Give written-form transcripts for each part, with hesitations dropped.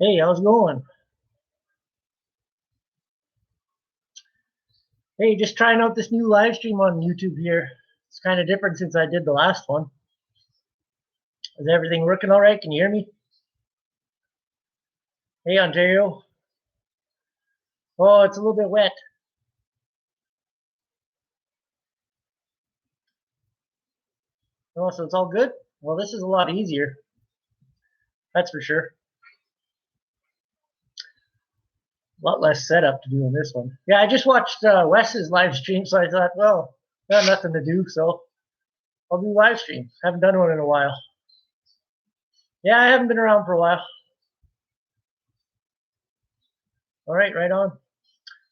Hey, how's it going? Hey, just trying out this new live stream on YouTube here. It's kind of different since I did the last one. Is everything working all right? Can you hear me? Hey, Ontario. Oh, it's a little bit wet. Oh, so it's all good? Well, this is a lot easier. That's for sure. A lot less setup to do on this one. Yeah, I just watched Wes's live stream, so I thought, well, got nothing to do, so I'll do live stream. Haven't done one in a while. Yeah, I haven't been around for a while. All right, right on.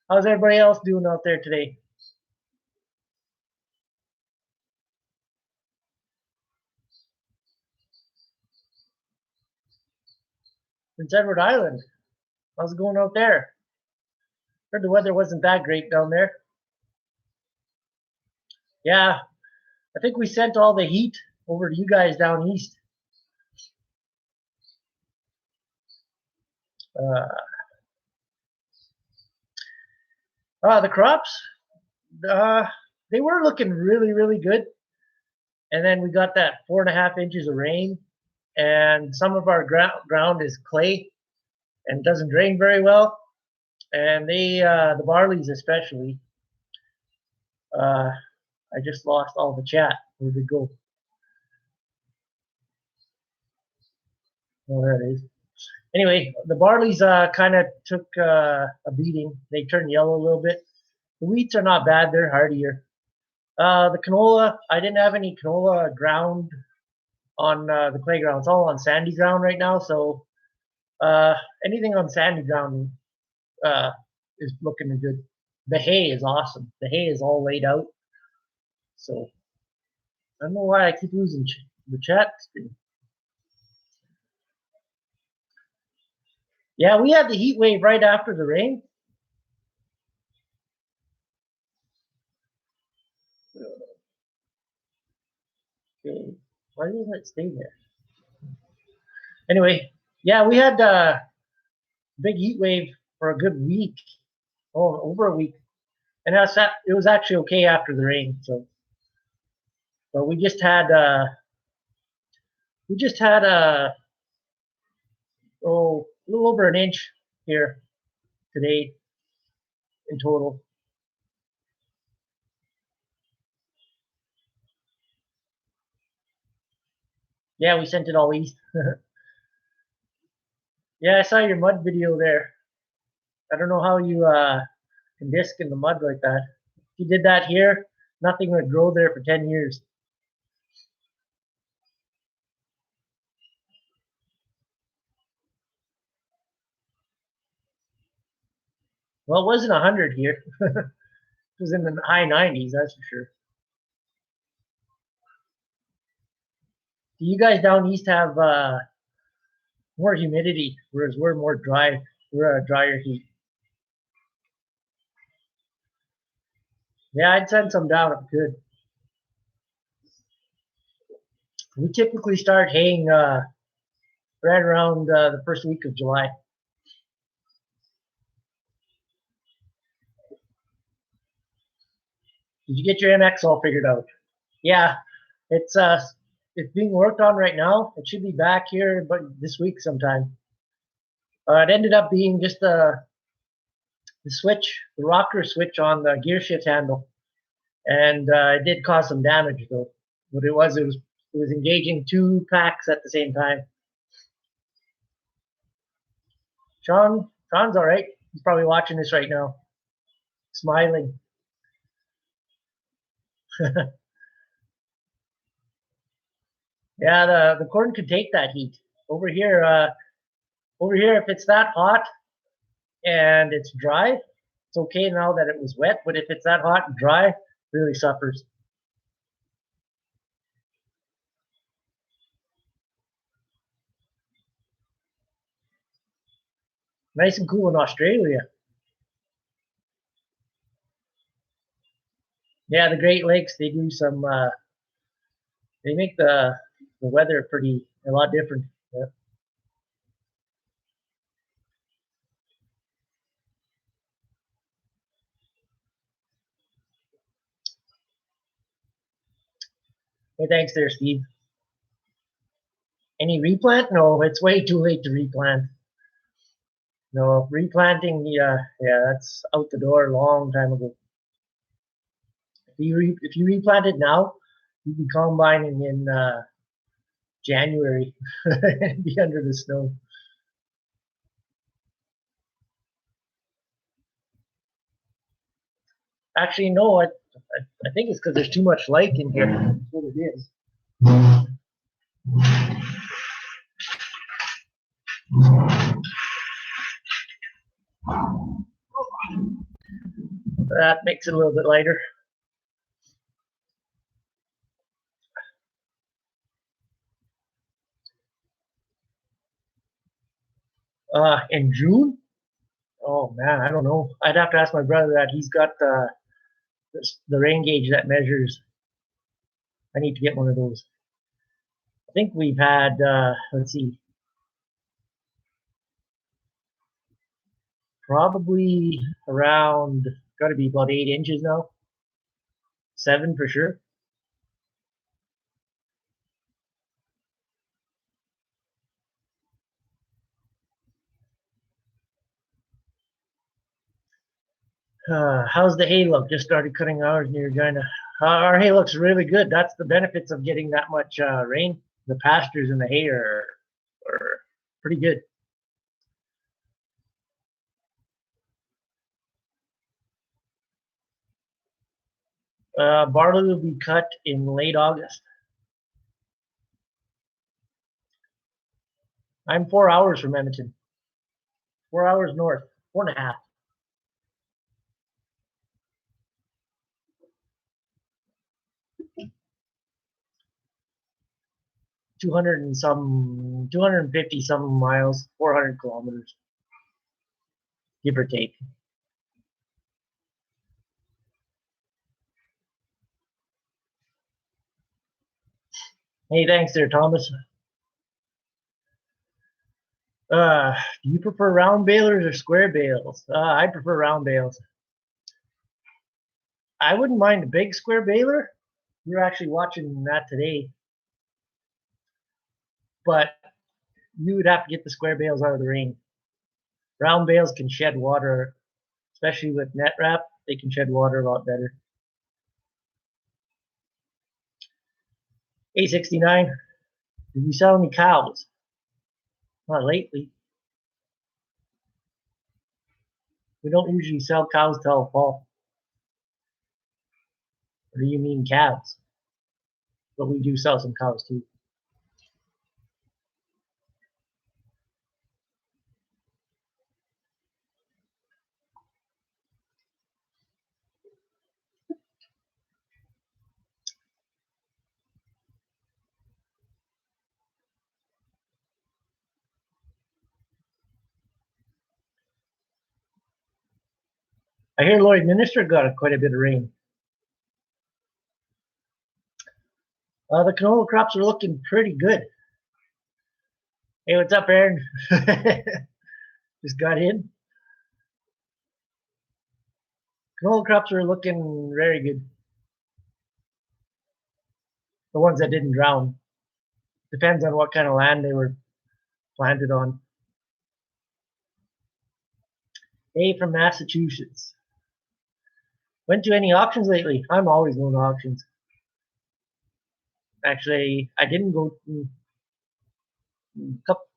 How's everybody else doing out there today? Prince Edward Island. How's it going out there? Heard the weather wasn't that great down there. Yeah, I think we sent all the heat over to you guys down east. Uh, the crops, uh, they were looking really, really good. And then we got that 4.5 inches of rain, and some of our ground is clay and doesn't drain very well. And the barleys especially, I just lost all the chat. Where'd it go? Oh, there it is. Anyway, the barleys kind of took a beating. They turned yellow a little bit. The wheats are not bad; they're hardier. The canola, I didn't have any canola ground on the clay ground. It's all on sandy ground right now. So anything on sandy ground uh, is looking good. The hay is awesome. The hay is all laid out. So I don't know why I keep losing the chat screen. Yeah, we had the heat wave right after the rain. Okay. Why doesn't it stay there? Anyway, yeah, we had a big heat wave for a good week. Oh, over a week. And it was actually okay after the rain. So, but we just had a little over an inch here today in total. Yeah, we sent it all east. Yeah, I saw your mud video there. I don't know how you can disc in the mud like that. If you did that here, nothing would grow there for 10 years. Well, it wasn't 100 here. It was in the high 90s, that's for sure. Do you guys down east have more humidity, whereas we're more dry? We're a drier heat. Yeah, I'd send some down if I could. We typically start haying right around the first week of July. Did you get your MX all figured out? Yeah, it's being worked on right now. It should be back here, but this week sometime. It ended up being just the switch, the rocker switch on the gear shift handle, and it did cause some damage though. What it was engaging two packs at the same time. Sean's all right. He's probably watching this right now, smiling. Yeah, the corn could take that heat. Over here, if it's that hot and it's dry, it's okay now that it was wet. But if it's that hot and dry, it really suffers. Nice and cool in Australia. Yeah, the Great Lakes, they do some. They make the weather a lot different. Yeah. Hey, thanks there, Steve. Any replant? No, it's way too late to replant. No, replanting, yeah, that's out the door a long time ago. If you replant it now, you'd be combining in January and be under the snow. Actually, no, I think it's because there's too much light in here. That's what it is. That makes it a little bit lighter. In June? Oh man, I don't know. I'd have to ask my brother that. He's got the rain gauge that measures. I need to get one of those. I think we've had, let's see, probably around, got to be about 8 inches now. 7 for sure. How's the hay look? Just started cutting ours near Regina. Our hay looks really good. That's the benefits of getting that much rain. The pastures and the hay are pretty good. Barley will be cut in late August. I'm 4 hours from Edmonton. 4 hours north. 4.5. 200 and some, 250 some miles, 400 kilometers, give or take. Hey, thanks there, Thomas. Do you prefer round balers or square bales? I prefer round bales. I wouldn't mind a big square baler. We were actually watching that today. But you would have to get the square bales out of the rain. Round bales can shed water, especially with net wrap. They can shed water a lot better. A69, did you sell any cows? Not lately. We don't usually sell cows till fall. Or do you mean calves? But we do sell some cows too. I hear Lloydminster got quite a bit of rain. The canola crops are looking pretty good. Hey, what's up, Aaron? Just got in. Canola crops are looking very good. The ones that didn't drown. Depends on what kind of land they were planted on. Hey, from Massachusetts. Went to any auctions lately? I'm always going to auctions. Actually, I didn't go 2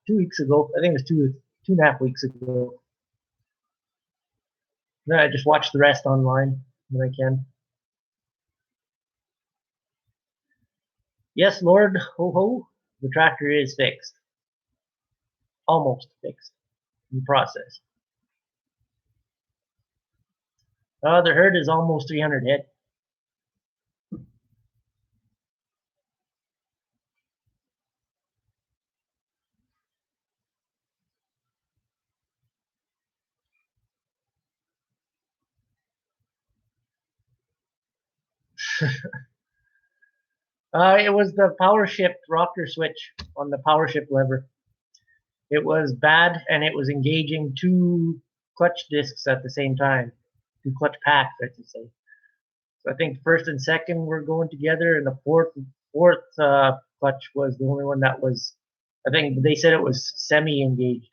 weeks ago. I think it was 2.5 weeks ago. Then I just watch the rest online when I can. Yes, Lord Ho Ho, the tractor is fixed. Almost fixed in process. The herd is almost 300 head. It was the power shift rocker switch on the power shift lever. It was bad, and it was engaging 2 clutch discs at the same time. 2 clutch packs, I should say. So I think first and second were going together, and the fourth fourth clutch was the only one that was, I think they said it was semi-engaged.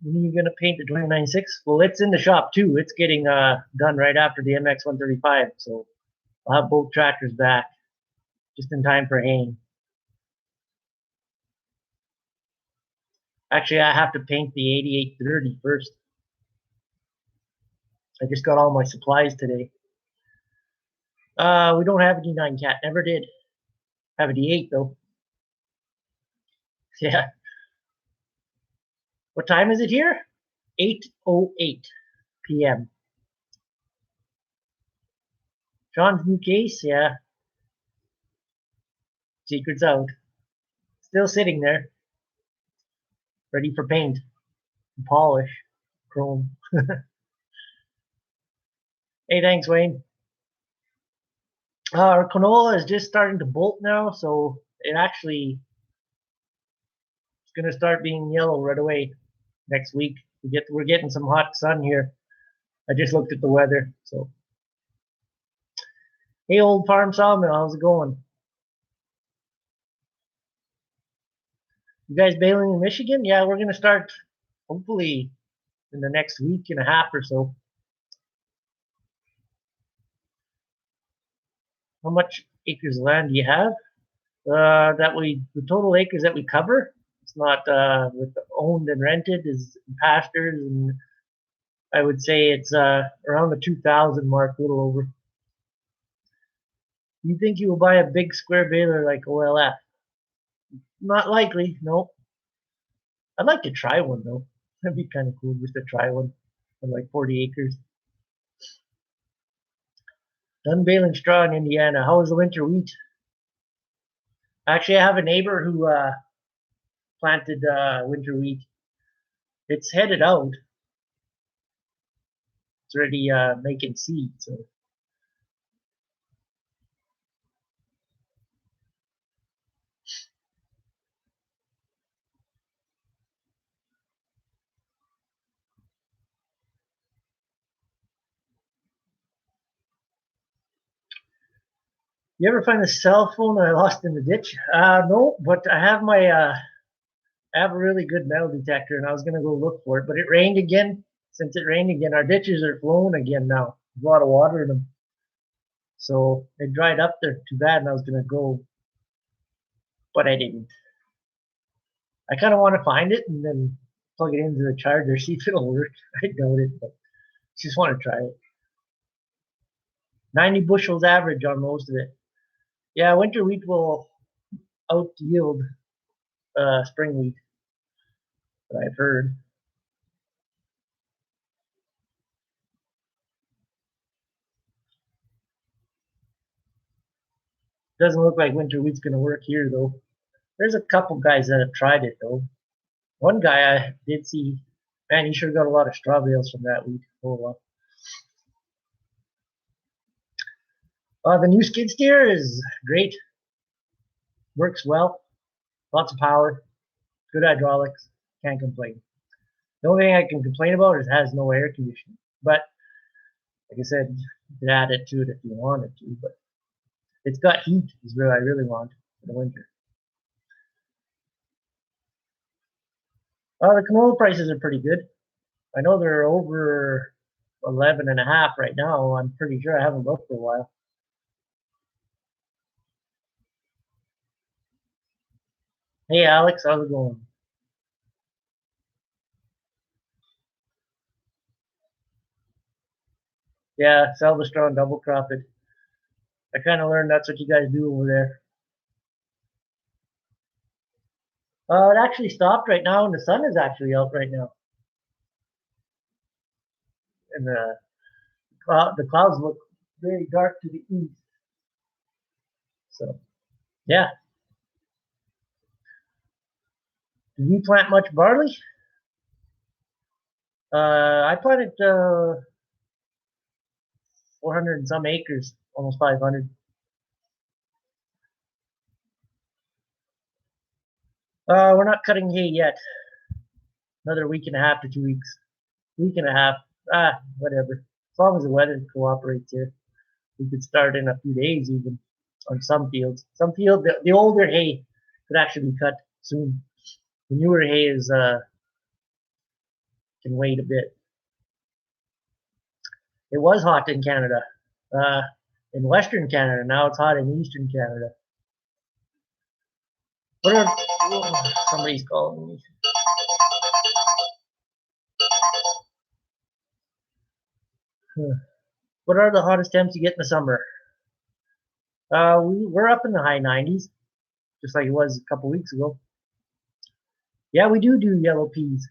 When are you going to paint the 29.6? Well, it's in the shop too. It's getting done right after the MX 135. So I'll have both tractors back just in time for haying. Actually, I have to paint the 8830 first. I just got all my supplies today. We don't have a D9 cat. Never did. Have a D8 though. Yeah. What time is it here? 8:08 p.m. John's new case, yeah. Secret's out. Still sitting there. Ready for paint. And polish. Chrome. Hey, thanks, Wayne. Our canola is just starting to bolt now, so it actually is going to start being yellow right away next week. We're getting some hot sun here. I just looked at the weather, so. Hey, old farm sawmill, how's it going? You guys baling in Michigan? Yeah, we're going to start hopefully in the next week and a half or so. How much acres of land do you have? The total acres that we cover, it's not with owned and rented, is pastures, and I would say it's around the 2,000 mark, a little over. You think you will buy a big square baler like OLF? Not likely, no. I'd like to try one though. That'd be kind of cool just to try one on like 40 acres. Done baling straw in Indiana. How was the winter wheat? Actually, I have a neighbor who planted winter wheat. It's headed out. It's already making seed. So you ever find a cell phone that I lost in the ditch? No, but I have my I have a really good metal detector, and I was gonna go look for it, but it rained again. Since it rained again, our ditches are flowing again now. There's a lot of water in them, so it dried up there too bad, and I was gonna go, but I didn't. I kind of want to find it and then plug it into the charger, see if it'll work. I doubt it, but just want to try it. 90 bushels average on most of it. Yeah, winter wheat will out yield spring wheat, that I've heard. Doesn't look like winter wheat's going to work here, though. There's a couple guys that have tried it, though. One guy I did see, man, he sure got a lot of straw bales from that wheat. Oh, well. The new skid steer is great. Works well. Lots of power. Good hydraulics. Can't complain. The only thing I can complain about is it has no air conditioning. But like I said, you can add it to it if you wanted to. But it's got heat is what I really want for the winter. The canola prices are pretty good. I know they're over 11 and a half right now. I'm pretty sure I haven't looked for a while. Hey Alex, how's it going? Yeah, sell the straw and double crop it. I kind of learned that's what you guys do over there. It actually stopped right now, and the sun is actually out right now. And the clouds look very dark to the east. So, yeah. Did you plant much barley? I planted 400 and some acres, almost 500. We're not cutting hay yet. Another week and a half to 2 weeks. Week and a half. Whatever. As long as the weather cooperates here, we could start in a few days even on some fields. Some fields, the older hay could actually be cut soon. The newer hay is can wait a bit. It was hot in Canada, uh, in Western Canada. Now it's hot in Eastern Canada. What are, somebody's calling me. What are the hottest temps you get in the summer? We're up in the high 90s, just like it was a couple weeks ago. Yeah, we do yellow peas.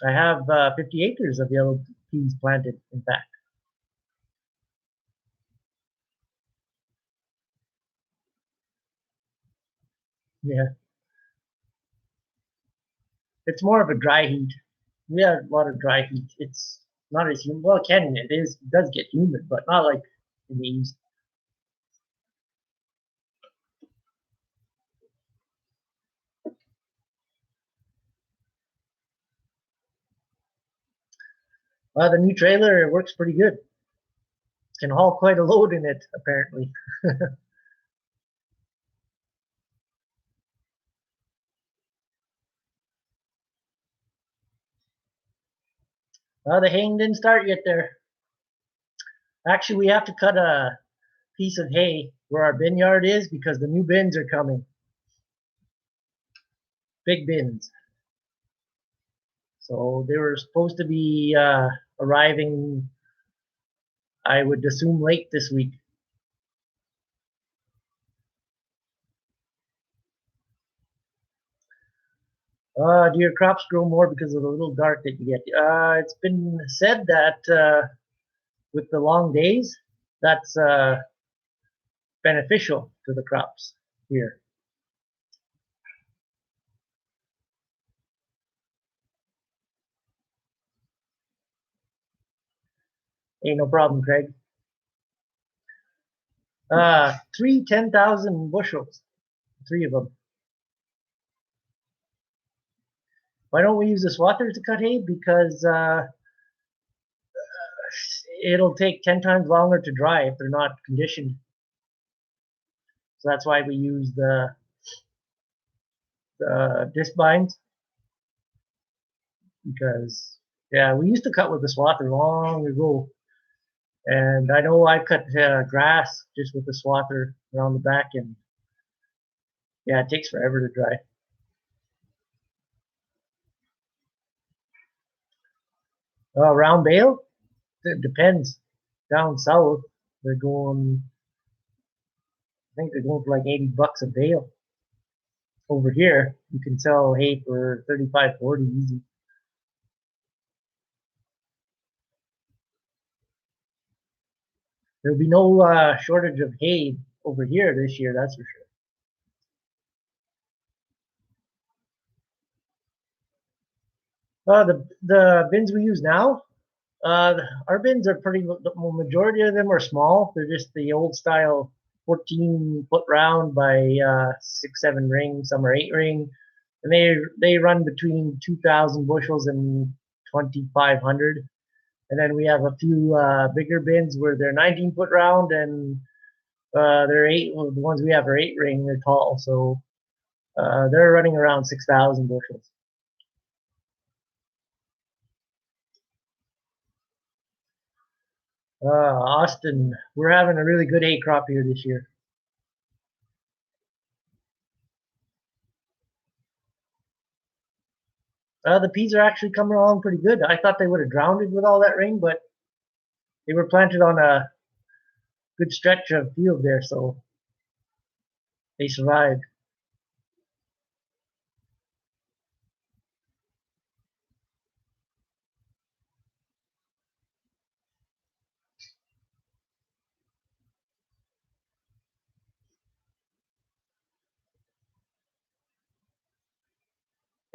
I have 50 acres of yellow peas planted, in fact. Yeah, it's more of a dry heat. We have a lot of dry heat. It's not as humid. Well, Canada, it does get humid, but not like in the east. The new trailer works pretty good. Can haul quite a load in it, apparently. The haying didn't start yet there. Actually, we have to cut a piece of hay where our bin yard is because the new bins are coming. Big bins. So they were supposed to be arriving, I would assume, late this week. Do your crops grow more because of the little dark that you get? It's been said that with the long days, that's beneficial to the crops here. Ain't no problem, Craig. Three 10,000 bushels, three of them. Why don't we use the swathers to cut hay? Because it'll take 10 times longer to dry if they're not conditioned. So that's why we use the disc binds. Because, yeah, we used to cut with the swather long ago. And I know I cut grass just with the swather around the back, and yeah, it takes forever to dry. Round bale? It depends. Down south, they're going, I think they're going for like 80 bucks a bale. Over here, you can sell hay for 35, 40 easy. There'll be no shortage of hay over here this year, that's for sure. The bins we use now, our bins are the majority of them are small. They're just the old style 14-foot round by 6, 7 ring. Some are 8 ring, and they run between 2,000 bushels and 2,500. And then we have a few bigger bins where they're 19-foot round, and they're eight. Well, the ones we have are 8 ring. They're tall, so they're running around 6,000 bushels. Austin, we're having a really good hay crop here this year. The peas are actually coming along pretty good. I thought they would have drowned it with all that rain, but they were planted on a good stretch of field there, so they survived.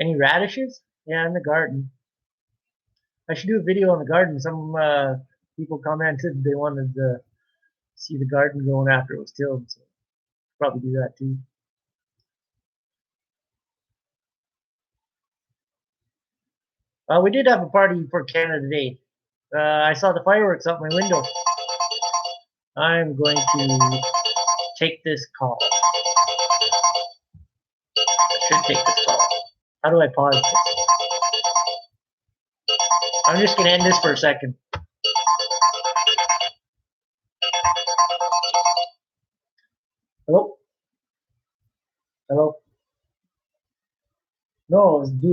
Any radishes? Yeah, in the garden. I should do a video on the garden. Some people commented they wanted to see the garden going after it was tilled, so I'll probably do that too. We did have a party for Canada Day. I saw the fireworks out my window. I'm going to take this call. I should take this call. How do I pause this? I'm just going to end this for a second. Hello? Hello? No, dude.